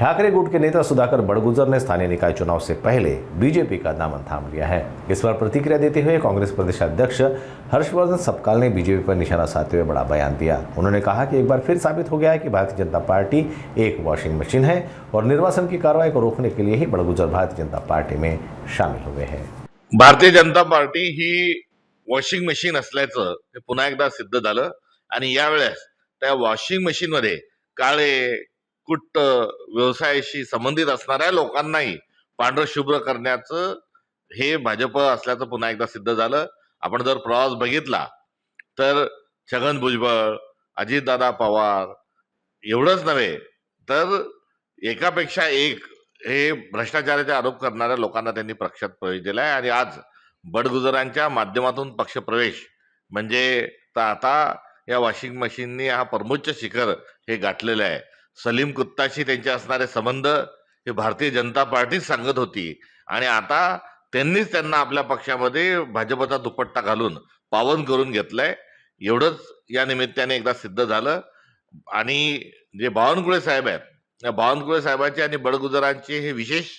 ठाकरे गुट के नेता सुधाकर बड़गुजर ने स्थानीय निकाय चुनाव से पहले बीजेपी का दामन थाम लिया है। इस पर प्रतिक्रिया देते हुए कांग्रेस प्रदेशाध्यक्ष हर्षवर्धन सपकाल ने बीजेपी पर निशाना साधते हुए बड़ा बयान दिया। उन्होंने कहा कि एक बार फिर साबित हो गया है कि भारतीय जनता पार्टी एक वॉशिंग मशीन है और निर्वाचन की कार्रवाई को रोकने के लिए ही बड़गुजर भारतीय जनता पार्टी में शामिल हुए हैं। भारतीय जनता पार्टी ही वॉशिंग मशीन असल्याचं हे पुन्हा एकदा सिद्ध झालं आणि यावेळेस त्या वॉशिंग मशीन मध्ये काळे कुट्ट व्यवसायाशी संबंधित असणाऱ्या लोकांनाही पांढरं शुभ्र करण्याचं हे भाजप असल्याचं पुन्हा एकदा सिद्ध झालं। आपण जर प्रवास बघितला तर छगन भुजबळ, अजितदादा पवार एवढंच नव्हे तर एकापेक्षा एक हे भ्रष्टाचाराचे आरोप करणाऱ्या लोकांना त्यांनी पक्षात प्रवेश दिलाय आणि आज बडगुजरांच्या माध्यमातून पक्ष प्रवेश म्हणजे तर आता या वॉशिंग मशीननी हा परमोच्च शिखर हे गाठलेलं आहे। सलीम कुत्ताशी त्यांचे असणारे संबंध हे भारतीय जनता पार्टीच सांगत होती आणि आता त्यांनीच त्यांना आपल्या पक्षामध्ये भाजपचा दुपट्टा घालून पावन करून घेतलंय। एवढंच या निमित्ताने एकदा सिद्ध झालं आणि जे बावनकुळे साहेब आहेत या बावनकुळे साहेबांची आणि बडगुजरांची हे विशेष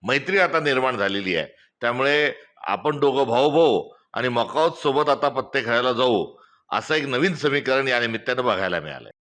मैत्री आता निर्माण झालेली आहे। त्यामुळे आपण दोघं भाऊ आणि मकाऊत सोबत आता पत्ते खेळायला जाऊ असं एक नवीन समीकरण या निमित्ताने बघायला मिळालंय।